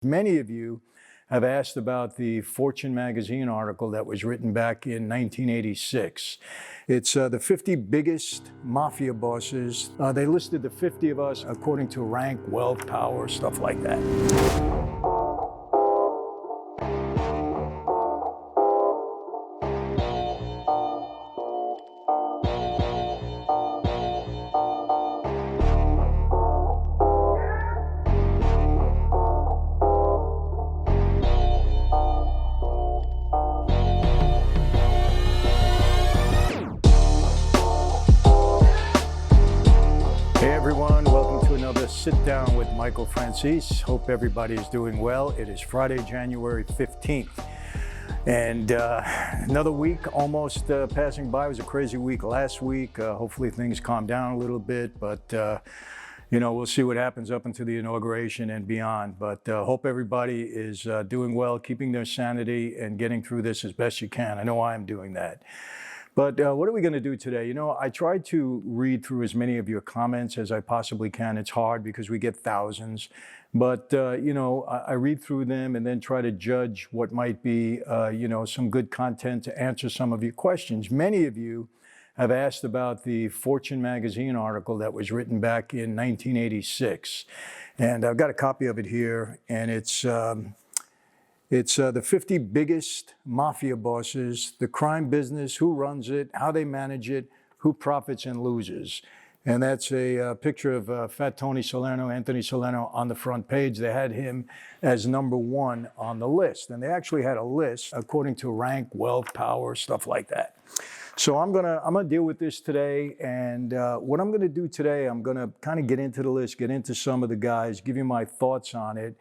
Many of you have asked about the Fortune magazine article that was written back in 1986. It's the 50 biggest mafia bosses. They listed the 50 of us according to rank, wealth, power, stuff like that. Hey everyone, welcome to another Sit Down with Michael Franzese. Hope everybody is doing well. It is Friday, January 15th. And another week almost passing by. It was a crazy week last week. Hopefully things calm down a little bit, but we'll see what happens up until the inauguration and beyond. But hope everybody is doing well, keeping their sanity and getting through this as best you can. I know I'm doing that. But what are we going to do today? I try to read through as many of your comments as I possibly can. It's hard because we get thousands. But, I read through them and then try to judge what might be, some good content to answer some of your questions. Many of you have asked about the Fortune magazine article that was written back in 1986. And I've got a copy of it here, and it's the 50 biggest mafia bosses, the crime business, who runs it, how they manage it, who profits and loses. And that's a picture of Fat Tony Salerno, Anthony Salerno, on the front page. They had him as number one on the list. And they actually had a list according to rank, wealth, power, stuff like that. So I'm gonna deal with this today. And what I'm gonna do today, I'm gonna kind of get into the list, get into some of the guys, give you my thoughts on it.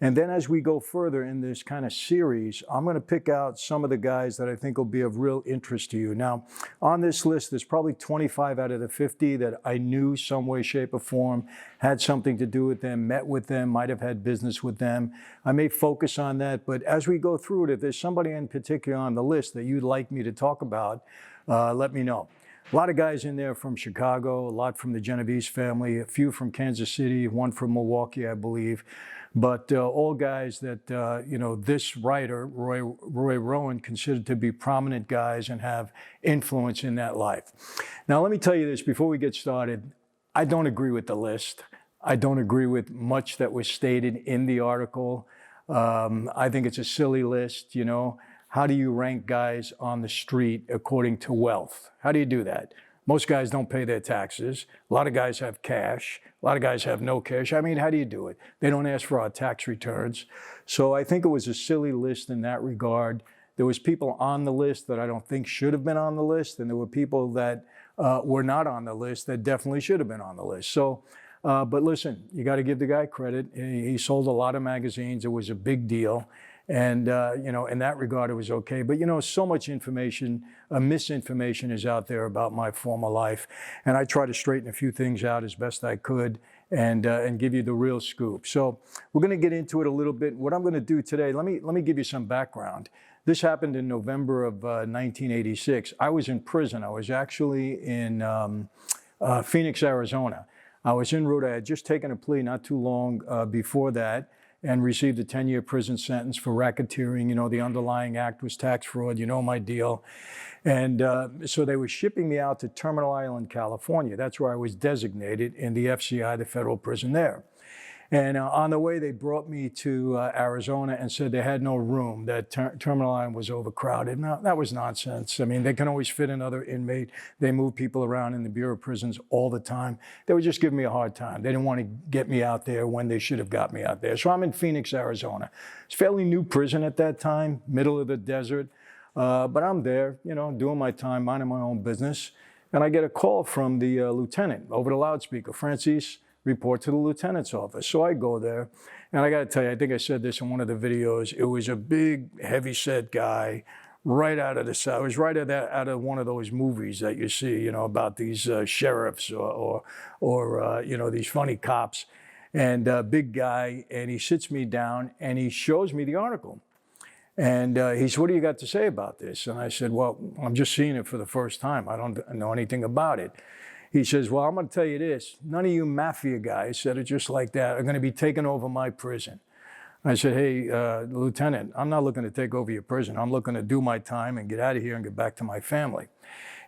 And then as we go further in this kind of series, I'm going to pick out some of the guys that I think will be of real interest to you. Now, on this list, there's probably 25 out of the 50 that I knew some way, shape, or form, had something to do with them, met with them, might have had business with them. I may focus on that, but as we go through it, if there's somebody in particular on the list that you'd like me to talk about, let me know. A lot of guys in there from Chicago, a lot from the Genovese family, a few from Kansas City, one from Milwaukee, I believe. But all guys that, this writer, Roy Rowan, considered to be prominent guys and have influence in that life. Now, let me tell you this before we get started. I don't agree with the list. I don't agree with much that was stated in the article. I think it's a silly list, How do you rank guys on the street according to wealth? How do you do that? Most guys don't pay their taxes. A lot of guys have cash. A lot of guys have no cash. I mean, how do you do it? They don't ask for our tax returns. So I think it was a silly list in that regard. There was people on the list that I don't think should have been on the list, and there were people that were not on the list that definitely should have been on the list. So, but listen, you got to give the guy credit. He sold a lot of magazines. It was a big deal. And, in that regard, it was okay. But, so much information, misinformation is out there about my former life. And I try to straighten a few things out as best I could and give you the real scoop. So we're going to get into it a little bit. What I'm going to do today, let me give you some background. This happened in November of 1986. I was in prison. I was actually in Phoenix, Arizona. I was en route. I had just taken a plea not too long before that, and received a 10-year prison sentence for racketeering. The underlying act was tax fraud. My deal. And so they were shipping me out to Terminal Island, California. That's where I was designated in the FCI, the federal prison there. And on the way, they brought me to Arizona and said they had no room, that Terminal Island was overcrowded. Now, that was nonsense. I mean, they can always fit another inmate. They move people around in the Bureau of Prisons all the time. They were just giving me a hard time. They didn't want to get me out there when they should have got me out there. So I'm in Phoenix, Arizona. It's a fairly new prison at that time, middle of the desert. But I'm there, doing my time, minding my own business. And I get a call from the lieutenant over the loudspeaker. Franzese, report to the lieutenant's office. So I go there, and I got to tell you, I think I said this in one of the videos. It was a big, heavy-set guy, right out of the South. It was right out of one of those movies that you see, about these sheriffs or these funny cops. And big guy, and he sits me down, and he shows me the article. And he said, what do you got to say about this? And I said, well, I'm just seeing it for the first time. I don't know anything about it. He says, well, I'm going to tell you this. None of you Mafia guys that are just like that are going to be taking over my prison. I said, hey, Lieutenant, I'm not looking to take over your prison. I'm looking to do my time and get out of here and get back to my family.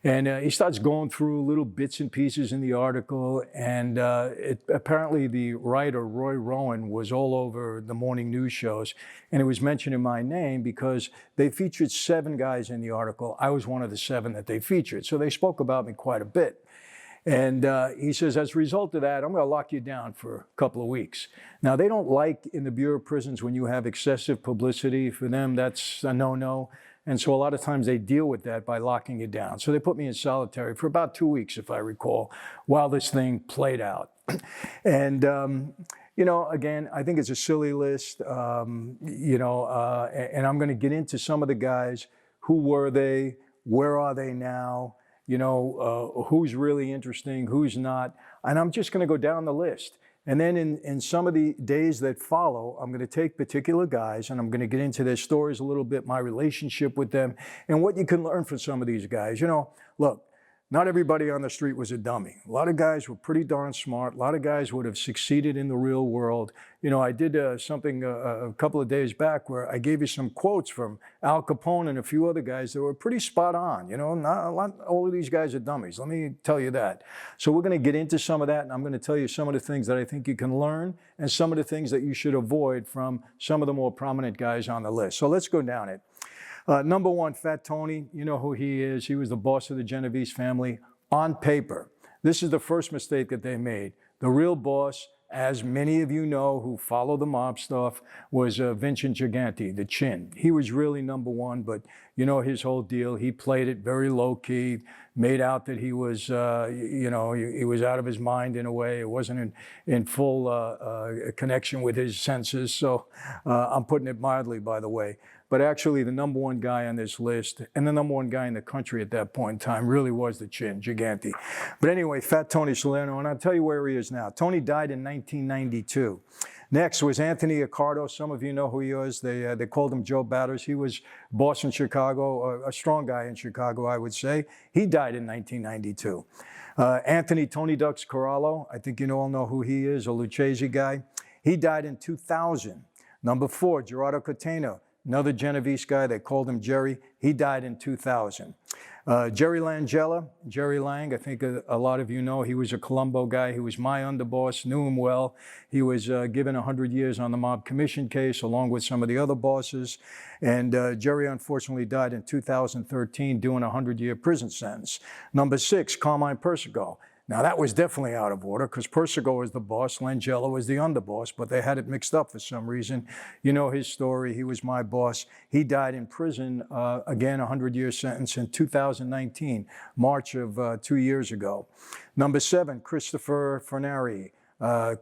And he starts going through little bits and pieces in the article. And apparently the writer, Roy Rowan, was all over the morning news shows. And it was mentioning my name because they featured 7 guys in the article. I was one of the 7 that they featured. So they spoke about me quite a bit. And he says, as a result of that, I'm going to lock you down for a couple of weeks. Now, they don't like in the Bureau of Prisons when you have excessive publicity. For them, that's a no-no. And so a lot of times they deal with that by locking you down. So they put me in solitary for about 2 weeks, if I recall, while this thing played out. And, you know, again, I think it's a silly list, you know, and I'm going to get into some of the guys. Who were they? Where are they now? You know, who's really interesting, who's not. And I'm just going to go down the list. And then in some of the days that follow, I'm going to take particular guys and I'm going to get into their stories a little bit, my relationship with them, and what you can learn from some of these guys. You know, look, not everybody on the street was a dummy. A lot of guys were pretty darn smart. A lot of guys would have succeeded in the real world. You know, I did something a couple of days back where I gave you some quotes from Al Capone and a few other guys that were pretty spot on. You know, not a lot, all of these guys are dummies. Let me tell you that. So we're going to get into some of that, and I'm going to tell you some of the things that I think you can learn and some of the things that you should avoid from some of the more prominent guys on the list. So let's go down it. Number 1, Fat Tony, you know who he is. He was the boss of the Genovese family on paper. This is the first mistake that they made. The real boss, as many of you know who follow the mob stuff, was Vincent Gigante, the Chin. He was really number 1, but you know his whole deal. He played it very low-key, made out that he was, you know, he was out of his mind in a way. It wasn't in full connection with his senses. So I'm putting it mildly, by the way. But actually, the number 1 guy on this list, and the number 1 guy in the country at that point in time, really was the Chin, Gigante. But anyway, Fat Tony Salerno, and I'll tell you where he is now. Tony died in 1992. Next was Anthony Accardo. Some of you know who he was. They called him Joe Batters. He was boss in Chicago, a strong guy in Chicago, I would say. He died in 1992. Anthony Tony Ducks Corallo, I think you all know who he is, a Lucchese guy. He died in 2000. Number 4, Gerardo Catena. Another Genovese guy, they called him Jerry. He died in 2000. Jerry Langella, Jerry Lang, I think a lot of you know, he was a Colombo guy. He was my underboss, knew him well. He was given 100 years on the Mob Commission case, along with some of the other bosses. And Jerry unfortunately died in 2013, doing a 100-year prison sentence. Number 6, Carmine Persico. Now, that was definitely out of order because Persico was the boss, Langella was the underboss, but they had it mixed up for some reason. You know his story. He was my boss. He died in prison, again, a 100-year sentence in 2019, March of 2 years ago. Number 7, Christopher Fernari.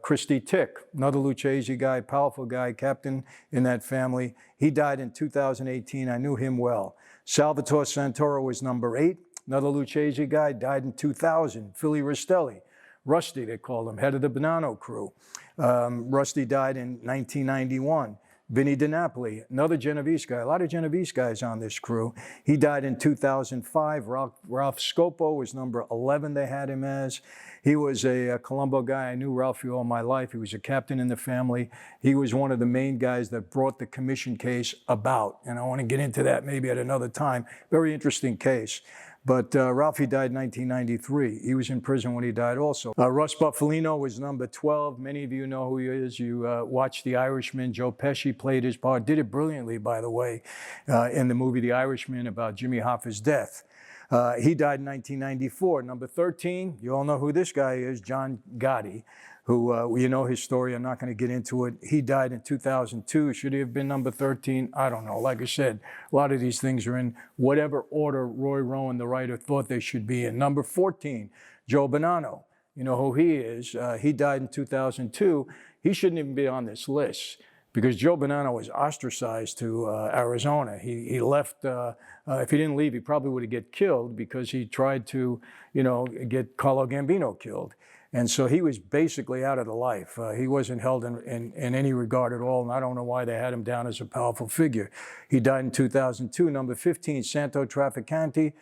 Christy Tick, another Lucchese guy, powerful guy, captain in that family. He died in 2018. I knew him well. Salvatore Santoro was number 8. Another Lucchese guy, died in 2000, Philly Rastelli. Rusty, they called him, head of the Bonanno crew. Rusty died in 1991. Vinny DiNapoli, another Genovese guy, a lot of Genovese guys on this crew. He died in 2005. Ralph Scopo was number 11 they had him as. He was a Colombo guy. I knew Ralphie all my life. He was a captain in the family. He was one of the main guys that brought the commission case about. And I want to get into that maybe at another time. Very interesting case. But Ralphie died in 1993. He was in prison when he died also. Russ Buffalino was number 12. Many of you know who he is. You watched The Irishman. Joe Pesci played his part. Did it brilliantly, by the way, in the movie The Irishman about Jimmy Hoffa's death. He died in 1994. Number 13, you all know who this guy is, John Gotti, who, you know his story. I'm not going to get into it. He died in 2002. Should he have been number 13? I don't know. Like I said, a lot of these things are in whatever order Roy Rowan, the writer, thought they should be in. Number 14, Joe Bonanno. You know who he is. He died in 2002. He shouldn't even be on this list because Joe Bonanno was ostracized to Arizona. He left, if he didn't leave, he probably would have get killed because he tried to, you know, get Carlo Gambino killed. And so he was basically out of the life. He wasn't held in any regard at all, and I don't know why they had him down as a powerful figure. He died in 2002. Number 15, Santo Trafficante,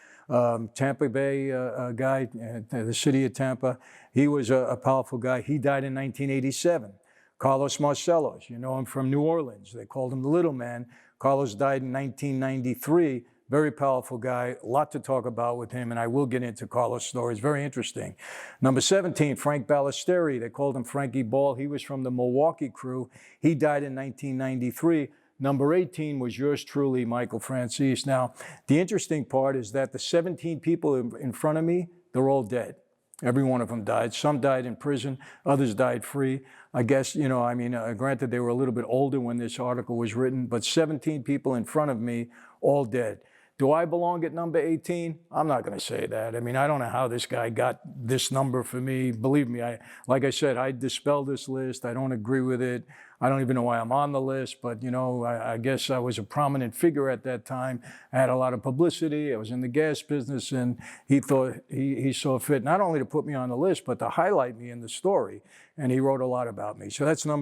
Tampa Bay guy, the city of Tampa. He was a powerful guy. He died in 1987. Carlos Marcellos, you know him from New Orleans. They called him the little man. Carlos died in 1993. Very powerful guy, a lot to talk about with him, and I will get into Carlos' story. It's very interesting. Number 17, Frank Ballesteri. They called him Frankie Ball. He was from the Milwaukee crew. He died in 1993. Number 18 was yours truly, Michael Franzese. Now, the interesting part is that the 17 people in front of me, they're all dead. Every one of them died. Some died in prison, others died free. I guess, you know, I mean, granted, they were a little bit older when this article was written, but 17 people in front of me, all dead. Do I belong at number 18? I'm not going to say that. I mean, I don't know how this guy got this number for me. Believe me, like I said, I dispel this list. I don't agree with it. I don't even know why I'm on the list, but you know, I guess I was a prominent figure at that time. I had a lot of publicity. I was in the gas business, and he thought he saw fit not only to put me on the list, but to highlight me in the story. And he wrote a lot about me. So that's I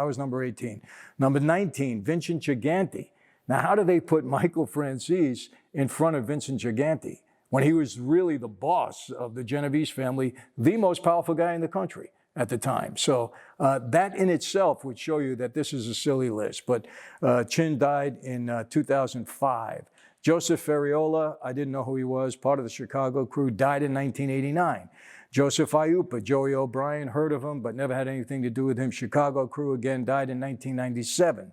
was number 18. Number 19, Vincent Gigante. Now, how do they put Michael Franzese in front of Vincent Gigante when he was really the boss of the Genovese family, the most powerful guy in the country at the time? So that in itself would show you that this is a silly list. But Chin died in 2005. Joseph Ferriola, I didn't know who he was, part of the Chicago crew, died in 1989. Joseph Iupa, Joey O'Brien, heard of him, but never had anything to do with him. Chicago crew, again, died in 1997.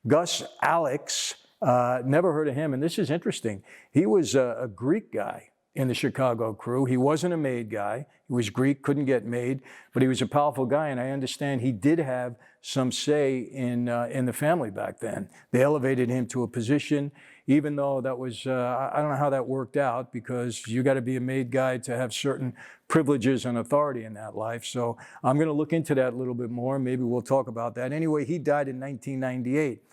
Gus Alex, never heard of him, and this is interesting. He was a Greek guy in the Chicago crew. He wasn't a made guy. He was Greek, couldn't get made, but he was a powerful guy, and I understand he did have some say in the family back then. They elevated him to a position, even though that was, I don't know how that worked out, because you got to be a made guy to have certain privileges and authority in that life. So I'm going to look into that a little bit more. Maybe we'll talk about that. Anyway, he died in 1998.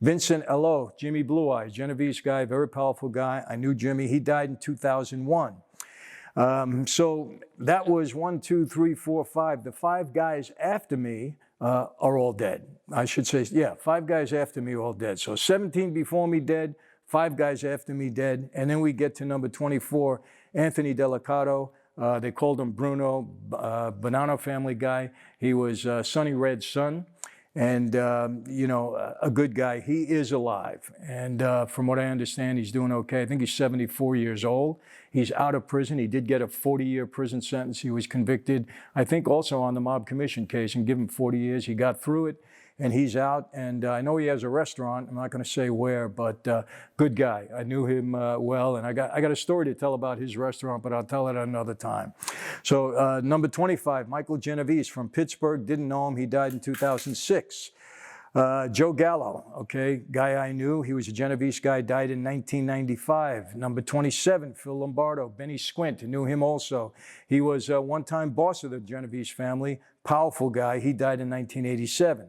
Vincent Elo, Jimmy Blue Eyes, Genovese guy, very powerful guy. I knew Jimmy. He died in 2001. So that was 1, 2, 3, 4, 5. The 5 guys after me are all dead. I should say, yeah, 5 guys after me all dead. So 17 before me dead, 5 guys after me dead. And then we get to number 24, Anthony Delicato. They called him Bruno, Bonanno family guy. He was Sonny Red's son. And, you know, a good guy. He is alive. And from what I understand, he's doing okay. I think he's 74 years old. He's out of prison. He did get a 40-year prison sentence. He was convicted, I think, also on the mob commission case, and given 40 years. He got through it, and he's out. And I know he has a restaurant. I'm not going to say where, but good guy. I knew him well, and I got a story to tell about his restaurant, but I'll tell it at another time. So number 25, Michael Genovese from Pittsburgh. Didn't know him. He died in 2006. Joe Gallo, okay, guy I knew. He was a Genovese guy, died in 1995. Number 27, Phil Lombardo, Benny Squint, knew him also. He was a one-time boss of the Genovese family, powerful guy. He died in 1987.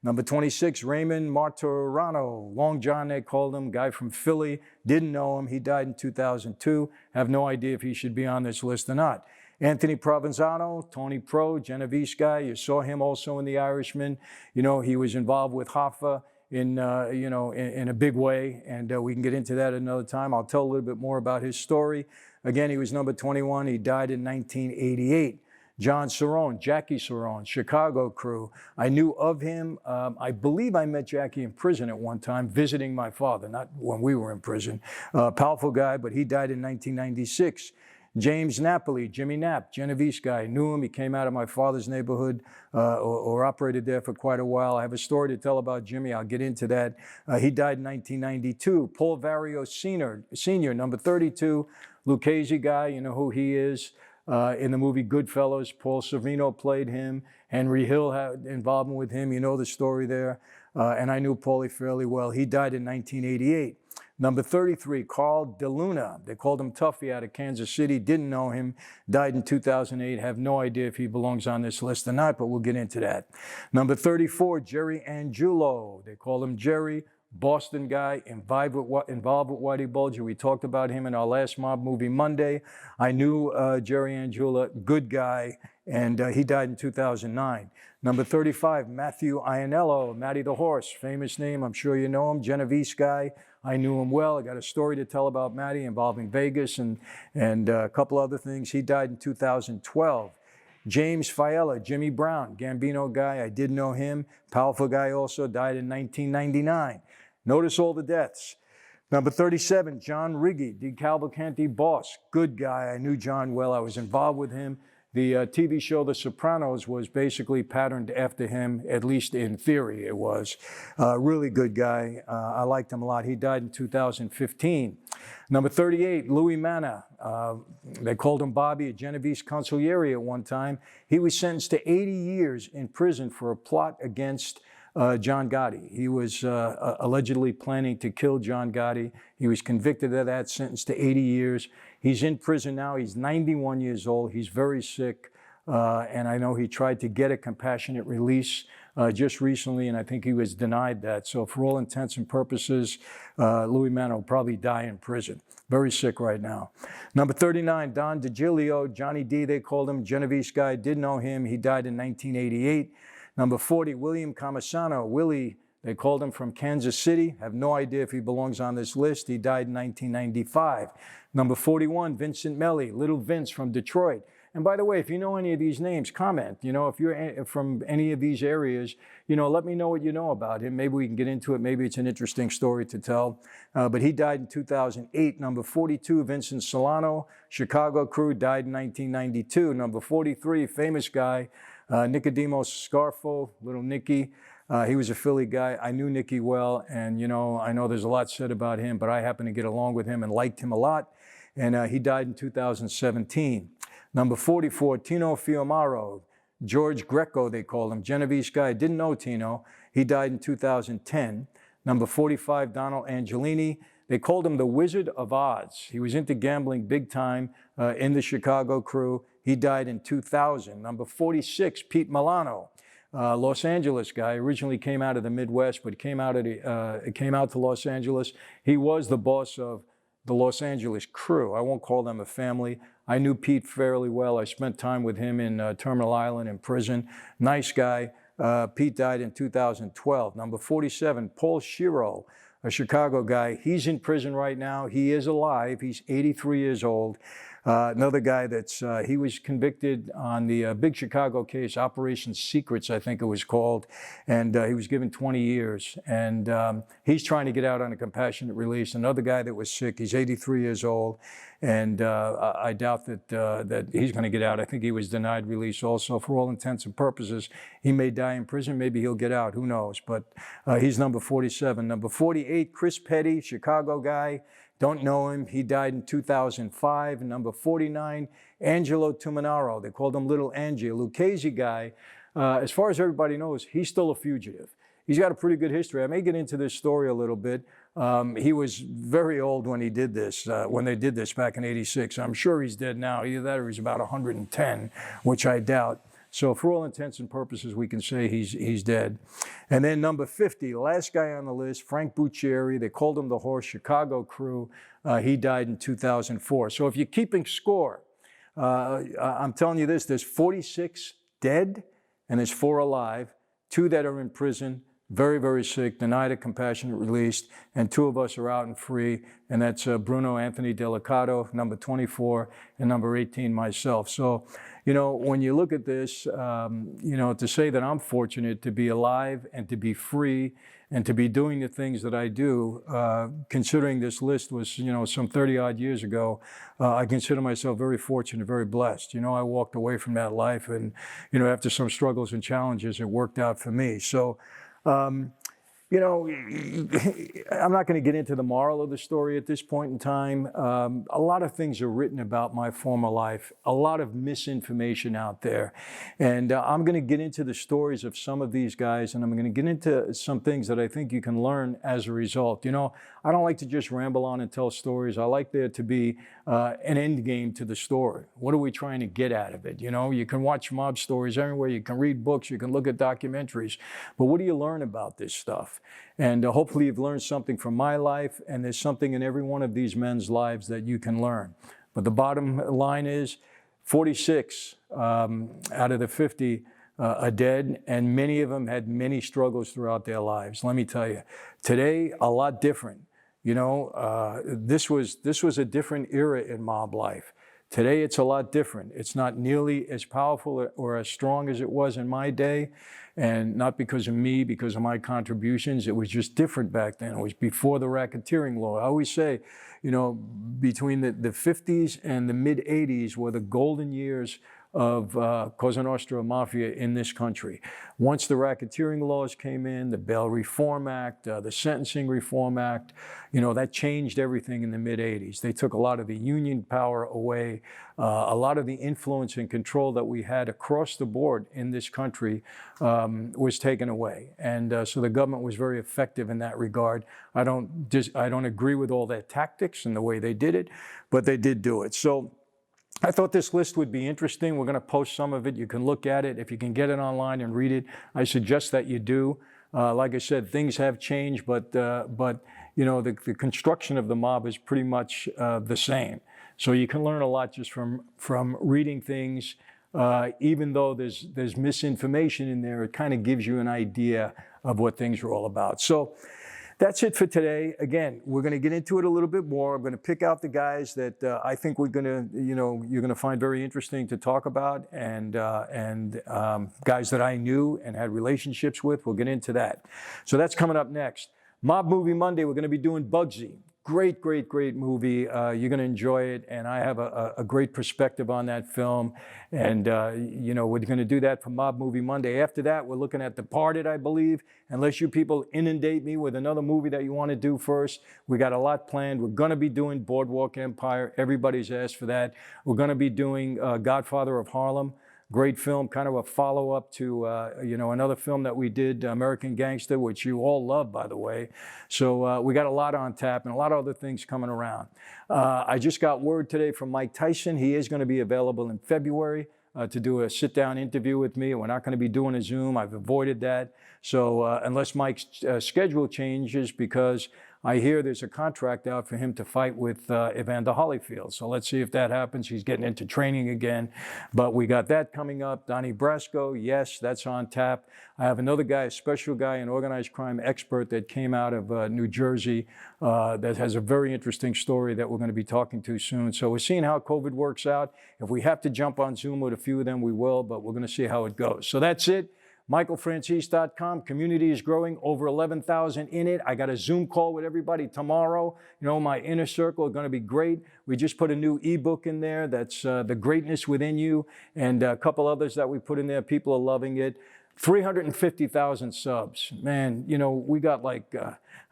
Number 26, Raymond Martorano, Long John they called him, guy from Philly. Didn't know him. He died in 2002. Have no idea if he should be on this list or not. Anthony Provenzano, Tony Pro, Genovese guy. You saw him also in The Irishman. You know, he was involved with Hoffa in a big way, and we can get into that another time. I'll tell a little bit more about his story. Again, he was number 21. He died in 1988. John Cerrone, Jackie Cerrone, Chicago crew. I knew of him. I believe I met Jackie in prison at one time, visiting my father, not when we were in prison. Powerful guy, but he died in 1996. James Napoli, Jimmy Knapp, Genovese guy. Knew him. He came out of my father's neighborhood or operated there for quite a while. I have a story to tell about Jimmy. I'll get into that. He died in 1992. Paul Vario Sr., number 32, Lucchese guy. You know who he is. In the movie Goodfellas, Paul Sorvino played him. Henry Hill had involvement with him. You know the story there. And I knew Paulie fairly well. He died in 1988. Number 33, Carl DeLuna. They called him Tuffy out of Kansas City. Didn't know him. Died in 2008. Have no idea if he belongs on this list or not, but we'll get into that. Number 34, Jerry Angiulo. They call him Jerry. Boston guy, involved with Whitey Bulger. We talked about him in our last mob movie Monday. I knew Jerry Angela, good guy, and he died in 2009. Number 35, Matthew Iannello, Matty the Horse, famous name, I'm sure you know him, Genovese guy. I knew him well. I got a story to tell about Matty involving Vegas and a couple other things. He died in 2012. James Fiella, Jimmy Brown, Gambino guy, I did know him. Powerful guy also, died in 1999. Notice all the deaths. Number 37, John Riggi, the Cavalcanti boss. Good guy. I knew John well. I was involved with him. The TV show The Sopranos was basically patterned after him, at least in theory it was. Really good guy. I liked him a lot. He died in 2015. Number 38, Louis Manna. They called him Bobby, a Genovese consigliere at one time. He was sentenced to 80 years in prison for a plot against John Gotti. He was allegedly planning to kill John Gotti. He was convicted of that, sentenced to 80 years. He's in prison now. He's 91 years old. He's very sick. And I know he tried to get a compassionate release just recently, and I think he was denied that. So for all intents and purposes, Louis Manna will probably die in prison. Very sick right now. Number 39, Don DiGilio, Johnny D, they called him, Genovese guy, did know him. He died in 1988. Number 40, William Comisano. Willie, they called him, from Kansas City. Have no idea if he belongs on this list. He died in 1995. Number 41, Vincent Melli, Little Vince from Detroit. And by the way, if you know any of these names, comment. You know, if you're from any of these areas, you know, let me know what you know about him. Maybe we can get into it. Maybe it's an interesting story to tell. But he died in 2008. Number 42, Vincent Solano, Chicago crew, died in 1992. Number 43, famous guy, Nicodemos Scarfo, Little Nicky. He was a Philly guy. I knew Nicky well, and you know, I know there's a lot said about him, but I happen to get along with him and liked him a lot. And he died in 2017. Number 44, Tino Fiumaro, George Greco, they called him, Genovese guy. Didn't know Tino. He died in 2010. Number 45, Donald Angelini. They called him the Wizard of Odds. He was into gambling big time in the Chicago crew. He died in 2000. Number 46, Pete Milano, Los Angeles guy. Originally came out of the Midwest, but came out to Los Angeles. He was the boss of the Los Angeles crew. I won't call them a family. I knew Pete fairly well. I spent time with him in Terminal Island in prison. Nice guy. Pete died in 2012. Number 47, Paul Shiro, a Chicago guy. He's in prison right now. He is alive. He's 83 years old. Another guy he was convicted on the big Chicago case, Operation Secrets, I think it was called, and he was given 20 years. And he's trying to get out on a compassionate release. Another guy that was sick, he's 83 years old, and I doubt that he's going to get out. I think he was denied release also. For all intents and purposes, he may die in prison. Maybe he'll get out. Who knows? But he's number 47. Number 48, Chris Petty, Chicago guy. Don't know him. He died in 2005. Number 49, Angelo Tuminaro. They called him Little Angie, a Lucchese guy. As far as everybody knows, he's still a fugitive. He's got a pretty good history. I may get into this story a little bit. He was very old when he did this, when they did this back in '86. I'm sure he's dead now. Either that or he's about 110, which I doubt. So for all intents and purposes, we can say he's dead. And then number 50, last guy on the list, Frank Buccieri. They called him the Horse, Chicago crew. He died in 2004. So if you're keeping score, I'm telling you this, there's 46 dead and there's 4 alive, 2 that are in prison, very, very sick, denied a compassionate release, and 2 of us are out and free, and that's Bruno Anthony Delicato, number 24, and number 18, myself. So, you know, when you look at this, you know, to say that I'm fortunate to be alive and to be free and to be doing the things that I do, considering this list was, you know, some 30-odd years ago, I consider myself very fortunate, very blessed. You know, I walked away from that life, and, you know, after some struggles and challenges, it worked out for me. So, you know, I'm not going to get into the moral of the story at this point in time. A lot of things are written about my former life, a lot of misinformation out there. And I'm going to get into the stories of some of these guys, and I'm going to get into some things that I think you can learn as a result. You know, I don't like to just ramble on and tell stories. I like there to be an end game to the story. What are we trying to get out of it? You know, you can watch mob stories everywhere. You can read books. You can look at documentaries. But what do you learn about this stuff? And hopefully you've learned something from my life, and there's something in every one of these men's lives that you can learn. But the bottom line is 46 out of the 50 are dead, and many of them had many struggles throughout their lives. Let me tell you, today, a lot different. You know, this was a different era in mob life. Today, it's a lot different. It's not nearly as powerful or as strong as it was in my day, and not because of me, because of my contributions. It was just different back then. It was before the racketeering law. I always say, you know, between the 50s and the mid-80s were the golden years of Cosa Nostra Mafia in this country. Once the racketeering laws came in, the Bail Reform Act, the Sentencing Reform Act, you know, that changed everything in the mid-80s. They took a lot of the union power away. A lot of the influence and control that we had across the board in this country was taken away. And so the government was very effective in that regard. I don't agree with all their tactics and the way they did it, but they did do it. So I thought this list would be interesting. We're going to post some of it. You can look at it. If you can get it online and read it, I suggest that you do. Like I said, things have changed, but you know, the construction of the mob is pretty much the same. So you can learn a lot just from reading things. Even though there's misinformation in there, it kind of gives you an idea of what things are all about. So that's it for today. Again, we're going to get into it a little bit more. I'm going to pick out the guys that I think we're going to, you know, you're going to find very interesting to talk about, and guys that I knew and had relationships with. We'll get into that. So that's coming up next. Mob Movie Monday, we're going to be doing Bugsy. Great, great, great movie. You're going to enjoy it, and I have a great perspective on that film. And, you know, we're going to do that for Mob Movie Monday. After that, we're looking at Departed, I believe. Unless you people inundate me with another movie that you want to do first, we got a lot planned. We're going to be doing Boardwalk Empire. Everybody's asked for that. We're going to be doing Godfather of Harlem. Great film, kind of a follow-up to, you know, another film that we did, American Gangster, which you all love, by the way. So we got a lot on tap and a lot of other things coming around. I just got word today from Mike Tyson. He is going to be available in February to do a sit-down interview with me. We're not going to be doing a Zoom. I've avoided that. So unless Mike's schedule changes, because I hear there's a contract out for him to fight with Evander Holyfield. So let's see if that happens. He's getting into training again. But we got that coming up. Donnie Brasco, yes, that's on tap. I have another guy, a special guy, an organized crime expert that came out of New Jersey that has a very interesting story that we're going to be talking to soon. So we're seeing how COVID works out. If we have to jump on Zoom with a few of them, we will, but we're going to see how it goes. So that's it. MichaelFranzese.com. Community is growing, over 11,000 in it. I got a Zoom call with everybody tomorrow. You know, my inner circle are going to be great. We just put a new ebook in there that's The Greatness Within You, and a couple others that we put in there. People are loving it. 350,000 subs. Man, you know, we got like,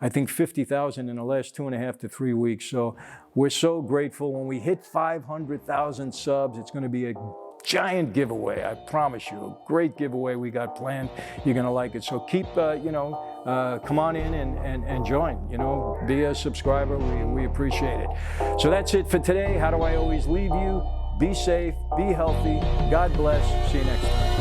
I think 50,000 in the last 2.5 to 3 weeks. So we're so grateful. When we hit 500,000 subs, it's going to be a giant giveaway, I promise you. A great giveaway we got planned. You're going to like it. So keep, you know, come on in and join. You know, be a subscriber. We appreciate it. So that's it for today. How do I always leave you? Be safe, be healthy. God bless. See you next time.